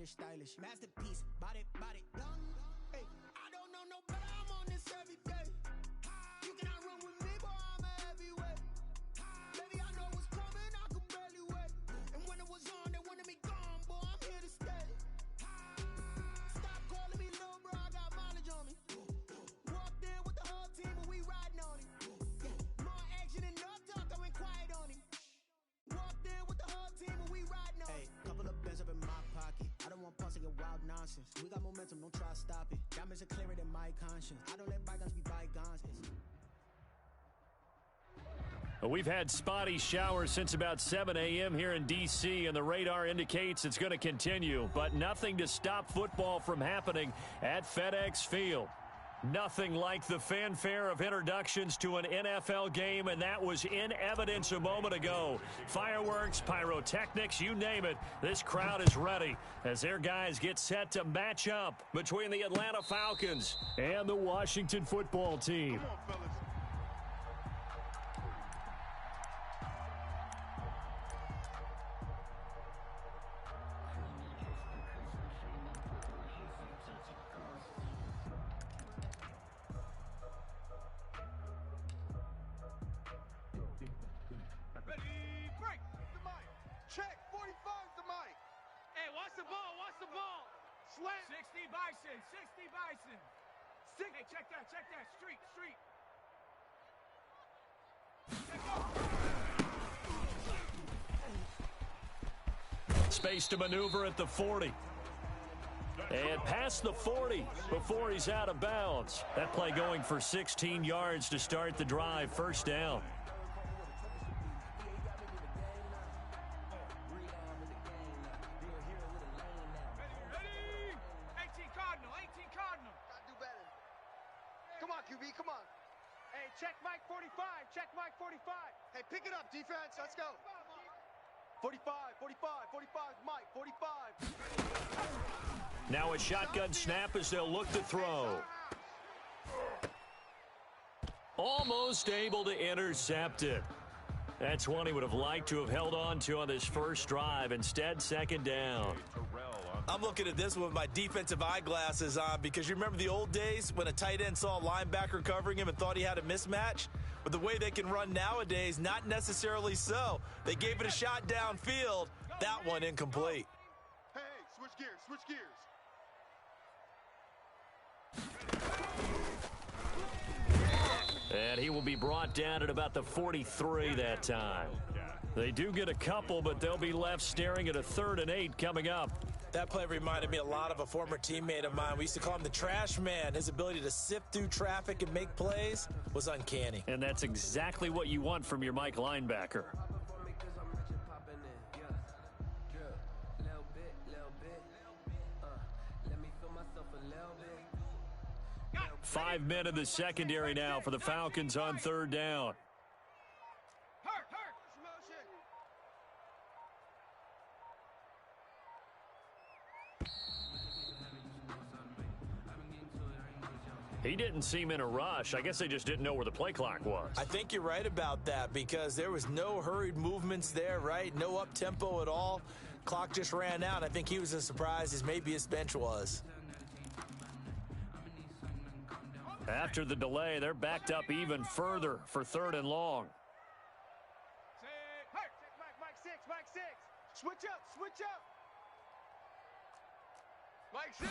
stylish. Masterpiece, body, young. Hey, I don't know no better, I'm on this every day. You cannot run with me, boy, I'm a heavyweight. Baby, I know what's coming, I could barely wait. And when it was on, they wanted me gone, boy, I'm here to stay. Stop calling me little bro, I got mileage on me. Walked in with the whole team, but we riding on it. More action and no talk, I went quiet on him. Walked in with the whole team, but we riding on it. Hey, couple of bands up in my pocket. I don't want pulse to get wild nonsense. We got momentum, don't try to stop it. Diamonds are clearer than my conscience. I don't let bygones be bygones. We've had spotty showers since about 7 a.m. here in D.C., and the radar indicates it's going to continue, but nothing to stop football from happening at FedEx Field. Nothing like the fanfare of introductions to an NFL game, and that was in evidence a moment ago. Fireworks, pyrotechnics, you name it. This crowd is ready as their guys get set to match up between the Atlanta Falcons and the Washington football team. Come on, fellas. Ready, break the mic. Check, 45's the mic. Hey, watch the ball, watch the ball. Slant. 60 Bison, 60 Bison. Hey, check that, street. Space to maneuver at the 40. And past the 40 before he's out of bounds. That play going for 16 yards to start the drive, first down. Ready? 18 Cardinal. Gotta do better. Come on, QB, come on. Hey, check Mike 45, Hey, pick it up, defense. Let's go. 45, Mike, 45. Now a shotgun snap as they'll look to throw. Almost able to intercept it. That's one he would have liked to have held on to on this first drive. Instead, second down. I'm looking at this with my defensive eyeglasses on because you remember the old days when a tight end saw a linebacker covering him and thought he had a mismatch? But the way they can run nowadays, not necessarily so. They gave it a shot downfield. That one incomplete. Hey, switch gears. And he will be brought down at about the 43 that time. They do get a couple, but they'll be left staring at a 3rd and 8 coming up. That play reminded me a lot of a former teammate of mine. We used to call him the trash man. His ability to sift through traffic and make plays was uncanny. And that's exactly what you want from your Mike linebacker. 5 men in the secondary now for the Falcons on 3rd down. Hurt. He didn't seem in a rush. I guess they just didn't know where the play clock was. I think you're right about that because there was no hurried movements there, right? No up-tempo at all. Clock just ran out. I think he was as surprised as maybe his bench was. After the delay, they're backed up even further for 3rd and long. Mike 6. Switch up. Mike 6.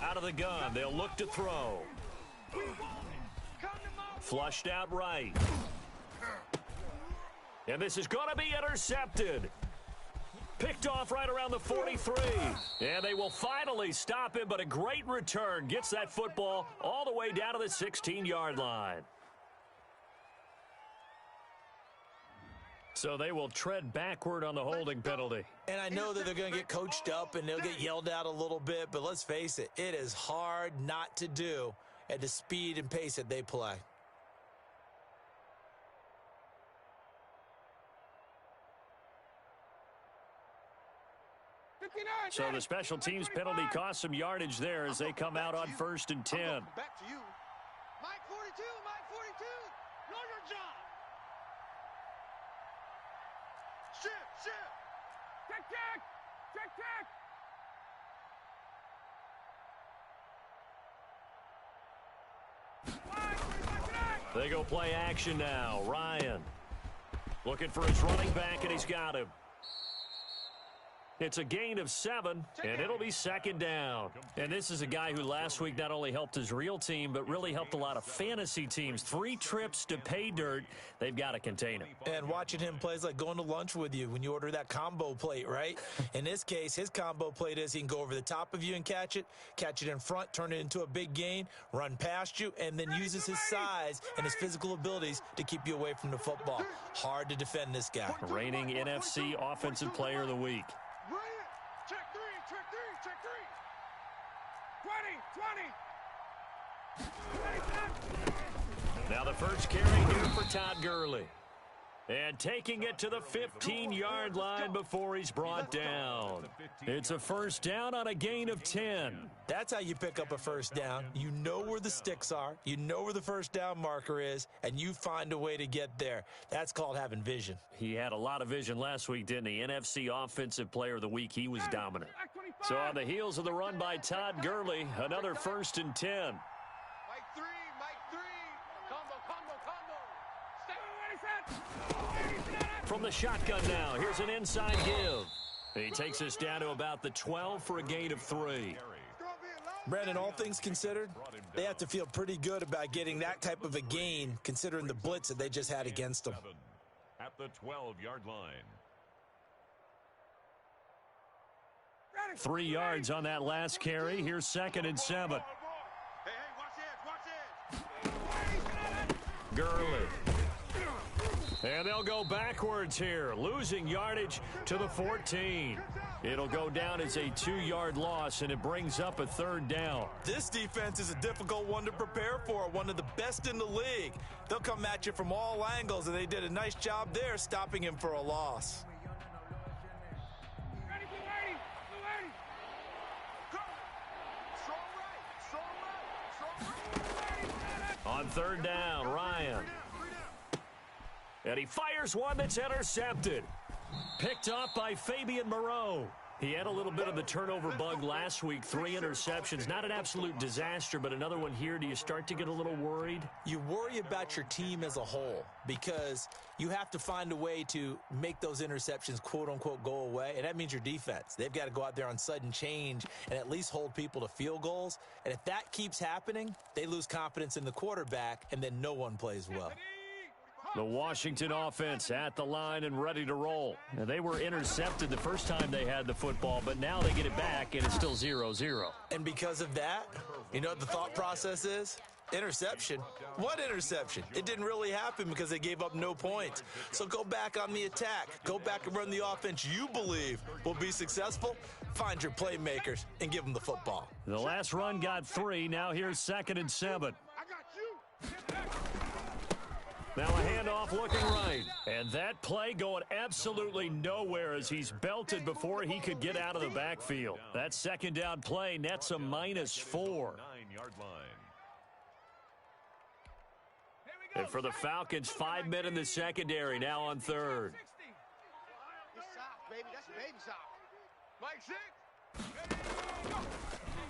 Out of the gun, they'll look to throw. Flushed out right. And this is going to be intercepted. Picked off right around the 43. And they will finally stop him, but a great return gets that football all the way down to the 16-yard line. So they will tread backward on the holding penalty. And I know that they're going to get coached up and they'll get yelled at a little bit, but let's face it, it is hard not to do at the speed and pace that they play. So the special teams penalty cost some yardage there as they come out on 1st and 10. Back to you. Mike 42, know your job. Shift. Kick. Check, check. They go play action now. Ryan looking for his running back, and he's got him. It's a gain of 7, and it'll be second down. And this is a guy who last week not only helped his real team, but really helped a lot of fantasy teams. 3 trips to pay dirt. They've got to contain him. And watching him play is like going to lunch with you when you order that combo plate, right? In this case, his combo plate is he can go over the top of you and catch it in front, turn it into a big gain, run past you, and then uses his size and his physical abilities to keep you away from the football. Hard to defend this guy. Reigning NFC Offensive Player of the Week. Check three, check three, check three. 20. Now the first carry here for Todd Gurley. And taking it to the 15-yard line before he's brought down. It's a first down on a gain of 10. That's how you pick up a first down. You know where the sticks are. You know where the first down marker is, and you find a way to get there. That's called having vision. He had a lot of vision last week, didn't he? NFC Offensive Player of the Week. He was dominant. So on the heels of the run by Todd Gurley, another 1st and 10. Mike 3, Mike 3. Combo, combo, combo. From the shotgun now, here's an inside give. He takes us down to about the 12 for a gain of 3. Brandon, all things considered, they have to feel pretty good about getting that type of a gain considering the blitz that they just had against them. At the 12-yard line. 3 yards on that last carry. Here's 2nd and 7. Hey, watch it. Gurley. And they'll go backwards here, losing yardage to the 14. It'll go down as a 2-yard loss, and it brings up a 3rd down. This defense is a difficult one to prepare for, one of the best in the league. They'll come at you from all angles, and they did a nice job there stopping him for a loss. On 3rd down, Ryan. And he fires one that's intercepted. Picked off by Fabian Moreau. He had a little bit of the turnover bug last week, 3 interceptions. Not an absolute disaster, but another one here. Do you start to get a little worried? You worry about your team as a whole because you have to find a way to make those interceptions, quote-unquote, go away, and that means your defense. They've got to go out there on sudden change and at least hold people to field goals, and if that keeps happening, they lose confidence in the quarterback, and then no one plays well. The Washington offense at the line and ready to roll. Now, they were intercepted the first time they had the football, but now they get it back, and it's still 0-0. And because of that, you know what the thought process is? Interception. What interception? It didn't really happen because they gave up no points. So go back on the attack. Go back and run the offense you believe will be successful. Find your playmakers and give them the football. The last run got 3. Now here's 2nd and 7. I got you. Now a handoff looking right. And that play going absolutely nowhere as he's belted before he could get out of the backfield. That 2nd down play nets a -4. 9-yard line. And for the Falcons, 5 men in the secondary now on 3rd. It's soft, baby. That's baby soft. Mike 6.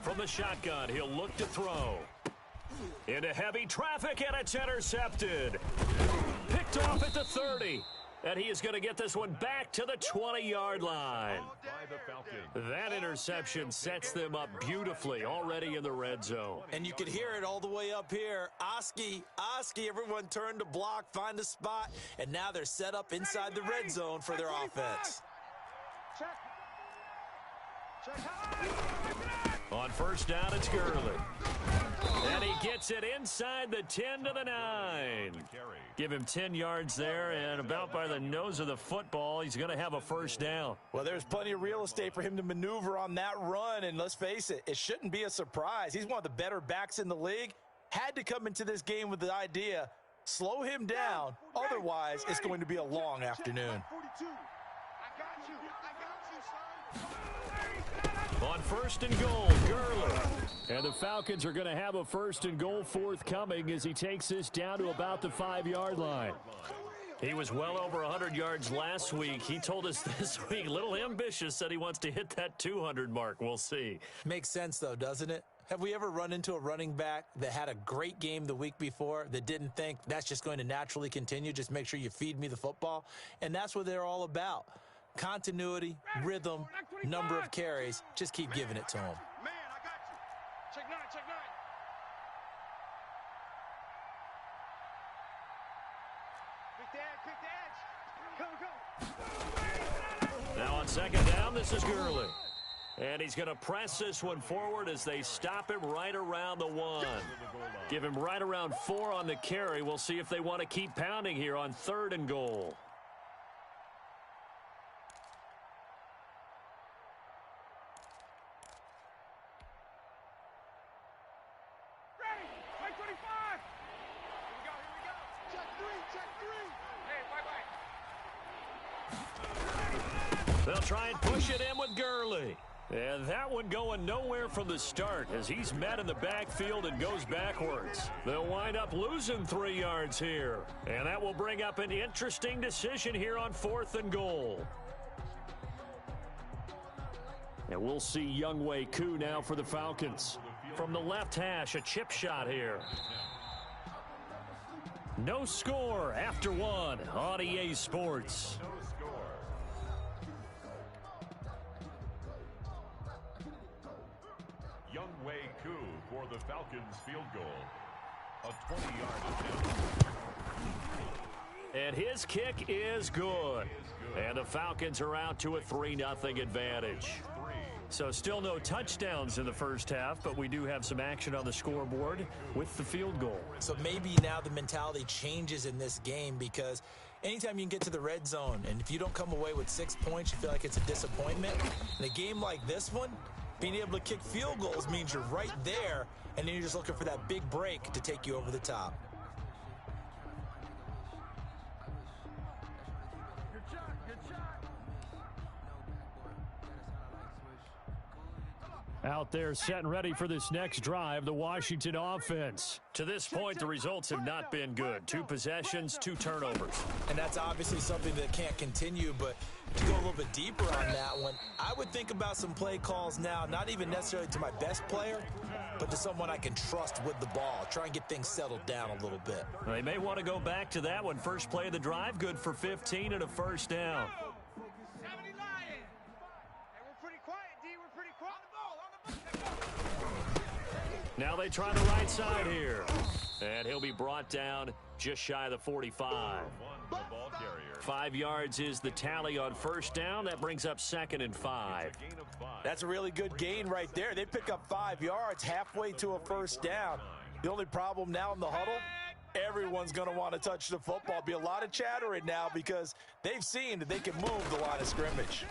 From the shotgun, he'll look to throw. Into heavy traffic, and it's intercepted. Picked off at the 30. And he is going to get this one back to the 20-yard line. By the Falcons. That interception sets them up beautifully already in the red zone. And you could hear it all the way up here. Oski, everyone turned to block, find a spot, and now they're set up inside the red zone for their offense. Check. On 1st down, it's Gurley. And he gets it inside the 10 to the 9. Give him 10 yards there, and about by the nose of the football, he's going to have a 1st down. Well, there's plenty of real estate for him to maneuver on that run, and let's face it, it shouldn't be a surprise. He's one of the better backs in the league. Had to come into this game with the idea, slow him down, otherwise it's going to be a long afternoon. 42. I got you. Son. On 1st and goal, Gurley. And the Falcons are going to have a 1st and goal forthcoming as he takes this down to about the 5-yard line. He was well over 100 yards last week. He told us this week, a little ambitious, said he wants to hit that 200 mark. We'll see. Makes sense, though, doesn't it? Have we ever run into a running back that had a great game the week before that didn't think that's just going to naturally continue? Just make sure you feed me the football. And that's what they're all about. Continuity, rhythm, number of carries. Just keep giving it to them. Man, I got you. Check 9, check 9. Now on second down, this is Gurley. And he's going to press this one forward as they stop him right around the 1. Give him right around 4 on the carry. We'll see if they want to keep pounding here on 3rd and goal. Ready. Play 25. Here we go. Check 3, check 3. Hey, bye-bye. They'll try and push it in with Gurley. And that one going nowhere from the start as he's met in the backfield and goes backwards. They'll wind up losing 3 yards here. And that will bring up an interesting decision here on 4th and goal. And we'll see Younghoe Koo now for the Falcons. From the left hash, a chip shot here. No score after 1 on EA Sports. Younghoe Koo for the Falcons field goal. A 20-yard attempt. And his kick is good. And the Falcons are out to a 3-0 advantage. So still no touchdowns in the first half, but we do have some action on the scoreboard with the field goal. So Maybe now the mentality changes in this game because anytime you can get to the red zone and if you don't come away with 6 points, you feel like it's a disappointment. In a game like this one, being able to kick field goals means you're right there, and then you're just looking for that big break to take you over the top. Out there set and ready for this next drive, the Washington offense. To this point, the results have not been good. 2 possessions, 2 turnovers. And that's obviously something that can't continue, but to go a little bit deeper on that one, I would think about some play calls now, not even necessarily to my best player, but to someone I can trust with the ball. Try and get things settled down a little bit. They may want to go back to that one. First play of the drive, good for 15 and a first down. 70 Lions. Hey, we're pretty quiet, D. We're pretty quiet. Now they try the right side here. And he'll be brought down just shy of the 45. 5 yards is the tally on first down. That brings up 2nd and 5. That's a really good gain right there. They pick up 5 yards halfway to a first down. The only problem now in the huddle, everyone's going to want to touch the football. Be a lot of chattering now because they've seen that they can move the line of scrimmage.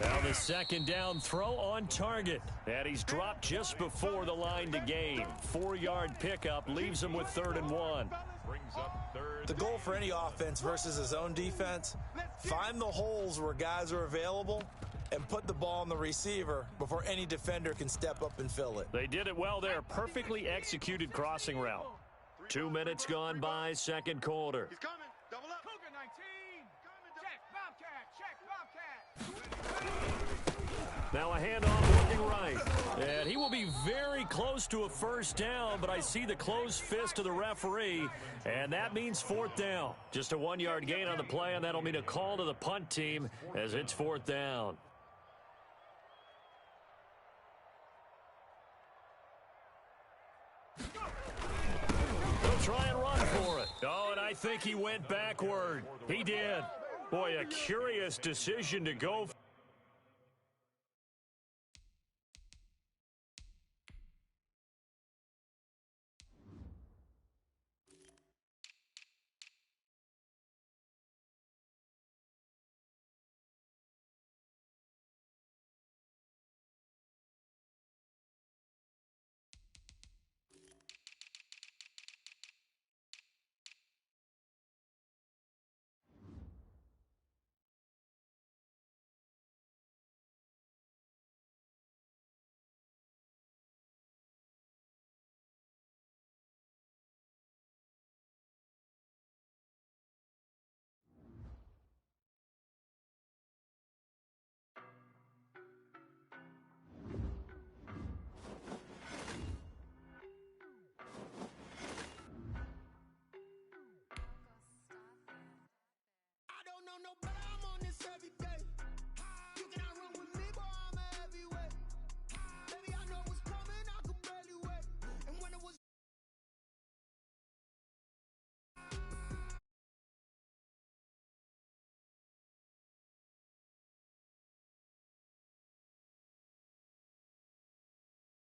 Now the 2nd down throw on target. And he's dropped just before the line to gain. 4-yard pickup leaves him with 3rd and 1. The goal for any offense versus his own defense, find the holes where guys are available and put the ball on the receiver before any defender can step up and fill it. They did it well there. Perfectly executed crossing route. 2 minutes gone by, 2nd quarter. He's coming. Double up. Cougar 19. Check Bobcat. Check Bobcat. Now a handoff looking right. And he will be very close to a first down, but I see the closed fist of the referee, and that means 4th down. Just a 1-yard gain on the play, and that'll mean a call to the punt team as it's 4th down. They'll try and run for it. Oh, and I think he went backward. He did. Boy, a curious decision to go